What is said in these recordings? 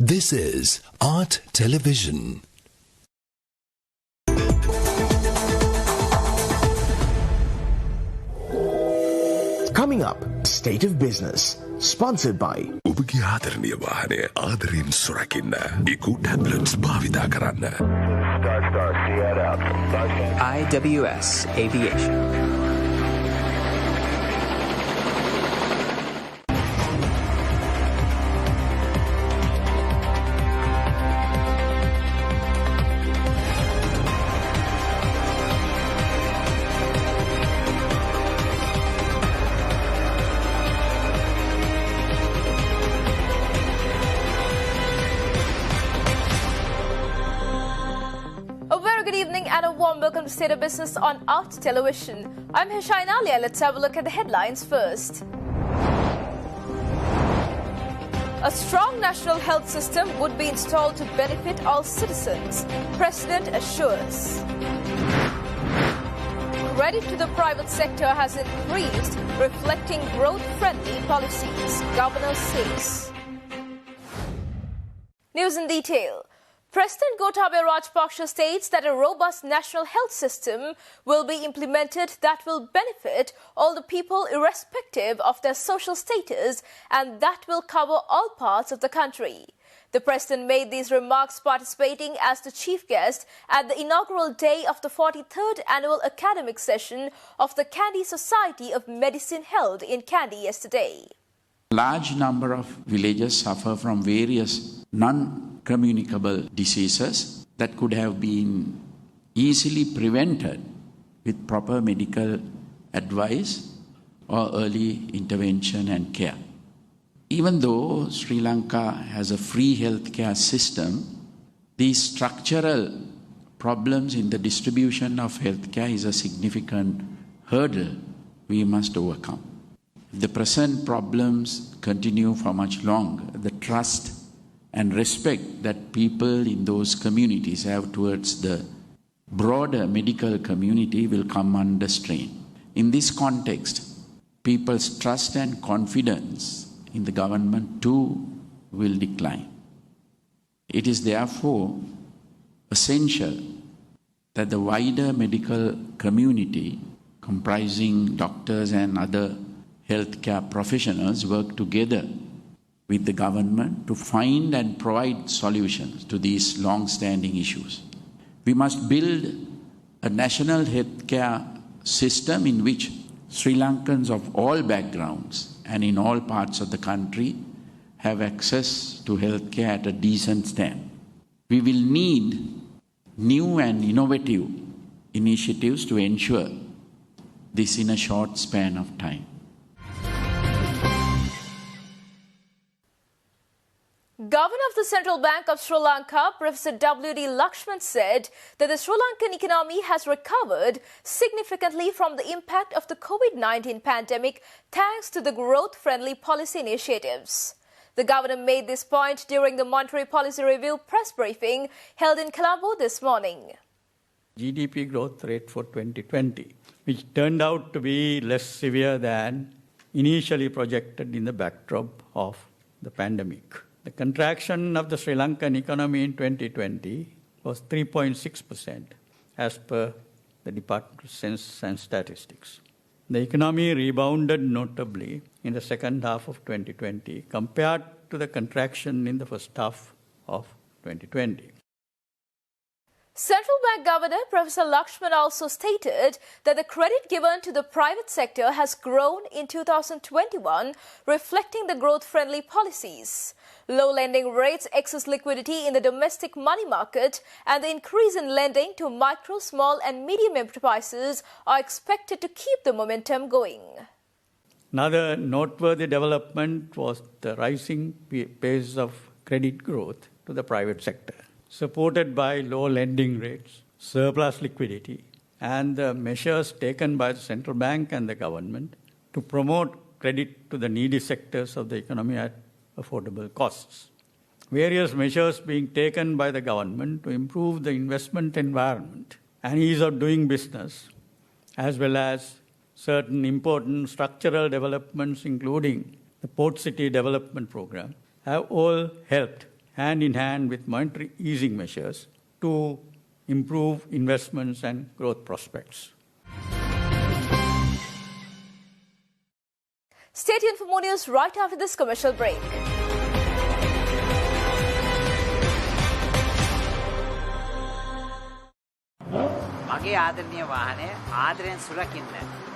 This is Art Television. Coming up, State of Business, sponsored by ඔබගේ ආදරණීය වාහනය ආදරයෙන් සුරකින්න ඉකු ටැබ්ලට්ස් භාවිතා කරන්න. IWS Aviation. Welcome to State of Business on Art Television. I'm Hishain Alia. Let's have a look at the headlines first. A strong national health system would be installed to benefit all citizens, President assures. Credit to the private sector has increased, reflecting growth-friendly policies, Governor says. News in detail. President Gotabaya Rajapaksa states that a robust national health system will be implemented that will benefit all the people irrespective of their social status and that will cover all parts of the country. The President made these remarks participating as the chief guest at the inaugural day of the 43rd Annual Academic Session of the Kandy Society of Medicine held in Kandy yesterday. Large number of villages suffer from various non-communicable diseases that could have been easily prevented with proper medical advice or early intervention and care. Even though Sri Lanka has a free healthcare system, these structural problems in the distribution of healthcare is a significant hurdle we must overcome. If the present problems continue for much longer, the trust and respect that people in those communities have towards the broader medical community will come under strain. In this context, people's trust and confidence in the government too will decline. It is therefore essential that the wider medical community, comprising doctors and other healthcare professionals, work together with the government to find and provide solutions to these long-standing issues. We must build a national healthcare system in which Sri Lankans of all backgrounds and in all parts of the country have access to healthcare at a decent standard. We will need new and innovative initiatives to ensure this in a short span of time. Governor of the Central Bank of Sri Lanka, Professor W.D. Lakshman, said that the Sri Lankan economy has recovered significantly from the impact of the COVID-19 pandemic thanks to the growth-friendly policy initiatives. The governor made this point during the Monetary Policy Review press briefing held in Colombo this morning. GDP growth rate for 2020, which turned out to be less severe than initially projected in the backdrop of the pandemic. The contraction of the Sri Lankan economy in 2020 was 3.6% as per the Department of Census and Statistics. The economy rebounded notably in the second half of 2020 compared to the contraction in the first half of 2020. Central Bank Governor Professor Lakshman also stated that the credit given to the private sector has grown in 2021, reflecting the growth-friendly policies. Low lending rates, excess liquidity in the domestic money market, and the increase in lending to micro, small and medium enterprises are expected to keep the momentum going. Another noteworthy development was the rising pace of credit growth to the private sector, supported by low lending rates, surplus liquidity, and the measures taken by the central bank and the government to promote credit to the needy sectors of the economy at affordable costs. Various measures being taken by the government to improve the investment environment and ease of doing business, as well as certain important structural developments, including the Port City Development Program, have all helped hand in hand with monetary easing measures to improve investments and growth prospects. Stay tuned for more news right after this commercial break. මගේ ආදරණීය වාහනය ආදරෙන් සුරකින්න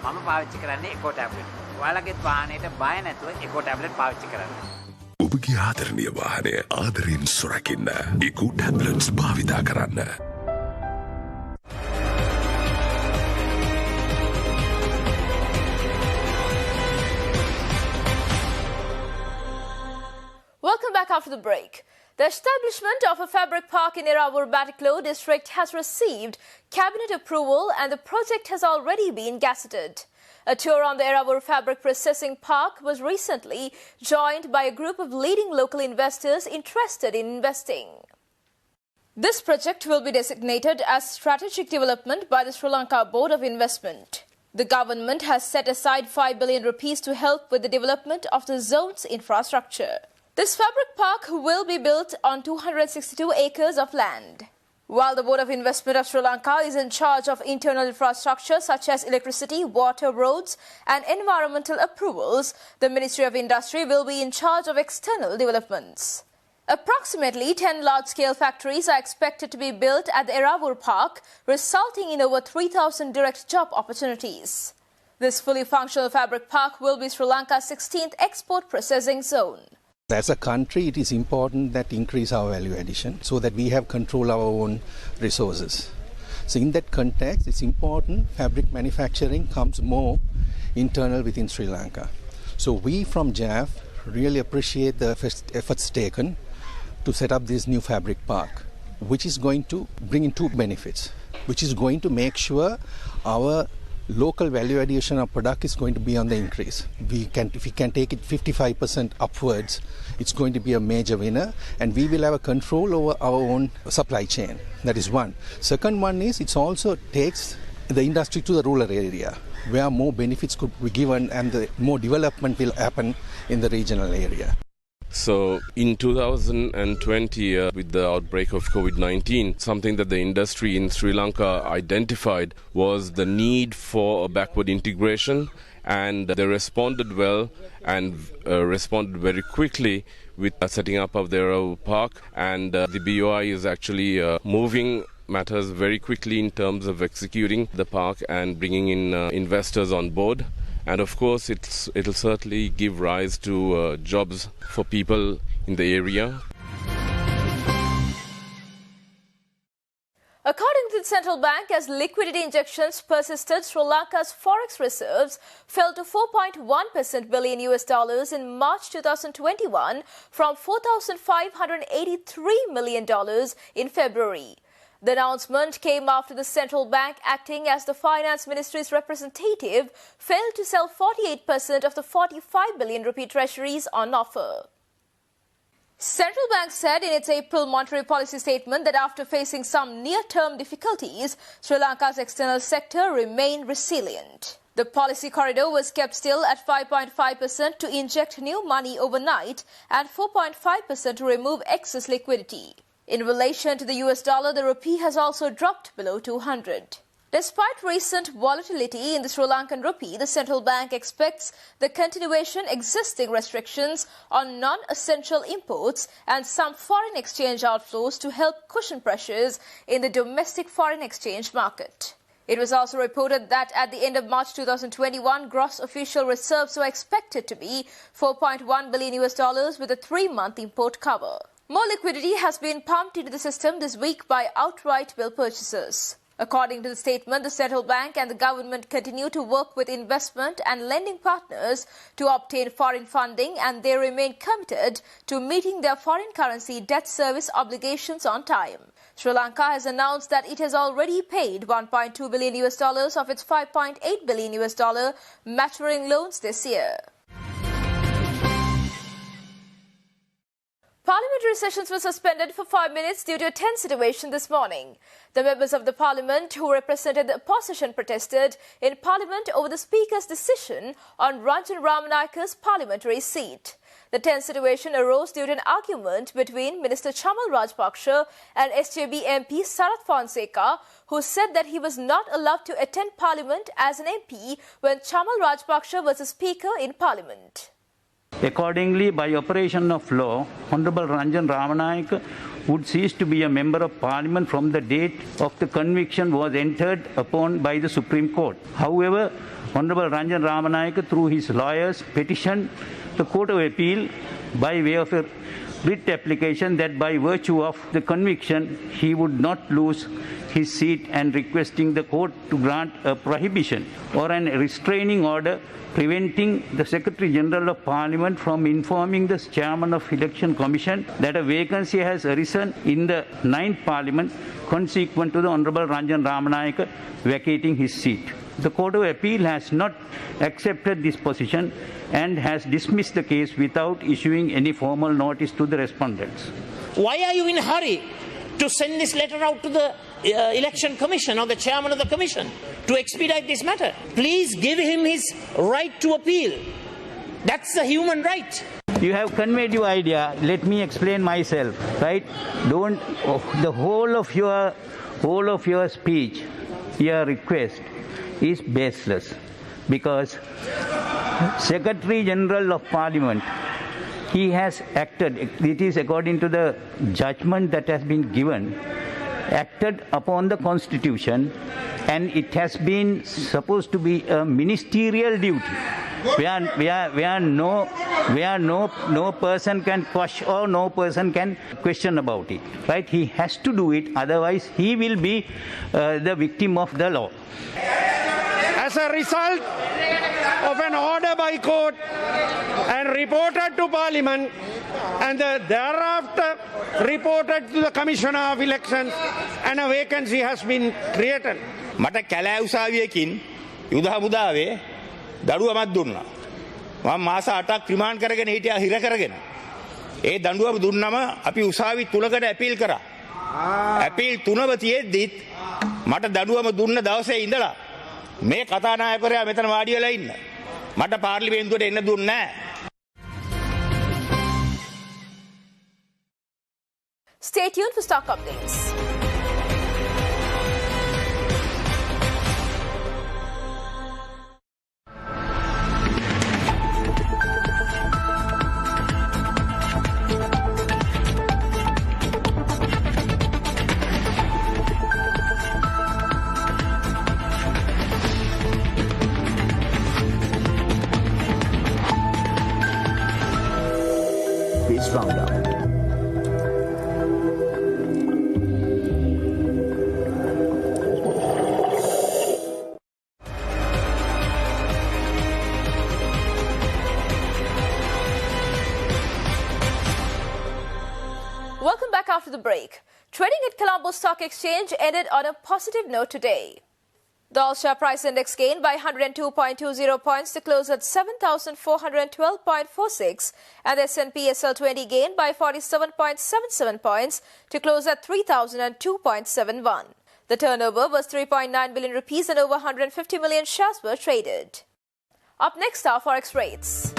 මම පාවිච්චි කරන්නේ එකෝ tablet. ඔයාලගේත් වාහනයට බය නැතුව එකෝ tablet පාවිච්චි කරන්න. ඔබගේ ආදරණීය වාහනය ආදරෙන් සුරකින්න ඉකු ටැබ්ලට්ස් භාවිතා කරන්න. Welcome back after the break. The establishment of a fabric park in Irawur Batiklo district has received cabinet approval and the project has already been gazetted. A tour on the Irawur Fabric Processing Park was recently joined by a group of leading local investors interested in investing. This project will be designated as strategic development by the Sri Lanka Board of Investment. The government has set aside 5 billion rupees to help with the development of the zone's infrastructure. This fabric park will be built on 262 acres of land. While the Board of Investment of Sri Lanka is in charge of internal infrastructure such as electricity, water, roads and environmental approvals, the Ministry of Industry will be in charge of external developments. Approximately 10 large-scale factories are expected to be built at the Irawur Park, resulting in over 3,000 direct job opportunities. This fully functional fabric park will be Sri Lanka's 16th export processing zone. As a country, it is important that increase our value addition so that we have control of our own resources. So in that context, it's important fabric manufacturing comes more internal within Sri Lanka. So we from JAF really appreciate the efforts taken to set up this new fabric park, which is going to bring in two benefits, which is going to make sure our local value addition of product is going to be on the increase. If we can take it 55% upwards, it's going to be a major winner, and we will have a control over our own supply chain. That is one. Second one is it also takes the industry to the rural area, where more benefits could be given and the more development will happen in the regional area. So in 2020, with the outbreak of COVID-19, something that the industry in Sri Lanka identified was the need for a backward integration, and they responded well and responded very quickly with setting up of their park, and the BOI is actually moving matters very quickly in terms of executing the park and bringing in investors on board. And of course, it'll certainly give rise to jobs for people in the area. According to the central bank, as liquidity injections persisted, Sri Lanka's forex reserves fell to 4.1% billion US dollars in March 2021 from $4,583 million in February. The announcement came after the central bank, acting as the finance ministry's representative, failed to sell 48% of the 45 billion rupee treasuries on offer. Central Bank said in its April monetary policy statement that after facing some near-term difficulties, Sri Lanka's external sector remained resilient. The policy corridor was kept still at 5.5% to inject new money overnight and 4.5% to remove excess liquidity. In relation to the US dollar, the rupee has also dropped below 200. Despite recent volatility in the Sri Lankan rupee, the central bank expects the continuation existing restrictions on non-essential imports and some foreign exchange outflows to help cushion pressures in the domestic foreign exchange market. It was also reported that at the end of March 2021, gross official reserves were expected to be 4.1 billion US dollars with a 3-month import cover. More liquidity has been pumped into the system this week by outright bill purchasers. According to the statement, the central bank and the government continue to work with investment and lending partners to obtain foreign funding, and they remain committed to meeting their foreign currency debt service obligations on time. Sri Lanka has announced that it has already paid 1.2 billion US dollars of its 5.8 billion US dollar maturing loans this year. Parliamentary sessions were suspended for 5 minutes due to a tense situation this morning. The members of the Parliament who represented the opposition protested in Parliament over the Speaker's decision on Ranjan Ramanayaka's parliamentary seat. The tense situation arose due to an argument between Minister Chamal Rajpaksha and SJB MP Sarath Fonseca, who said that he was not allowed to attend Parliament as an MP when Chamal Rajpaksha was a Speaker in Parliament. Accordingly, by operation of law, Honorable Ranjan Ramanayake would cease to be a Member of Parliament from the date of the conviction was entered upon by the Supreme Court. However, Honorable Ranjan Ramanayake, through his lawyers, petitioned the Court of Appeal by way of a writ application that by virtue of the conviction he would not lose his seat, and requesting the court to grant a prohibition or an restraining order preventing the Secretary General of Parliament from informing the Chairman of Election Commission that a vacancy has arisen in the 9th Parliament consequent to the Honorable Ranjan Ramanayake vacating his seat. The Court of Appeal has not accepted this position and has dismissed the case without issuing any formal notice to the respondents. Why are you in a hurry to send this letter out to the Election Commission or the Chairman of the Commission to expedite this matter? Please give him his right to appeal. That's the human right. You have conveyed your idea. Let me explain myself. Right? Don't. The whole of your speech, your request, is baseless, because Secretary General of Parliament, he has acted, it is according to the judgment that has been given, acted upon the Constitution, and it has been supposed to be a ministerial duty where no person can question or no person can question about it. Right? He has to do it, otherwise he will be the victim of the law. As a result of an order by court and reported to Parliament and thereafter reported to the Commissioner of Elections, and a vacancy has been created. මට කැලෑ උසාවියකින් යුද හමුදාවේ දඩුවමක් දුන්නා. මම මාස 8ක් remand කරගෙන හිටියා හිර කරගෙන. ඒ දඬුවම දුන්නම අපි උසාවි 3කට ඇපීල් කරා. ඇපීල් 3ම තියෙද්දිත් මට දඬුවම දුන්න දවසේ ඉඳලා මේ කතානායකරයා මෙතන වාඩි වෙලා ඉන්න. මට පාර්ලිමේන්තුවට එන්න දුන්නේ නැහැ. Stay tuned for stock updates. Biz Roundup. Welcome back after the break. Trading at Colombo Stock Exchange ended on a positive note today. The All-Share Price Index gained by 102.20 points to close at 7,412.46, and the S&P SL20 gained by 47.77 points to close at 3,002.71. The turnover was 3.9 billion rupees and over 150 million shares were traded. Up next are Forex rates.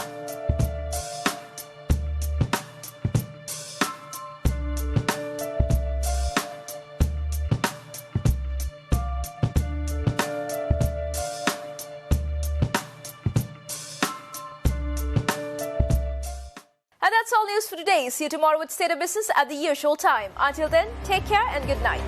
And that's all news for today. See you tomorrow with State of Business at the usual time. Until then, take care and good night.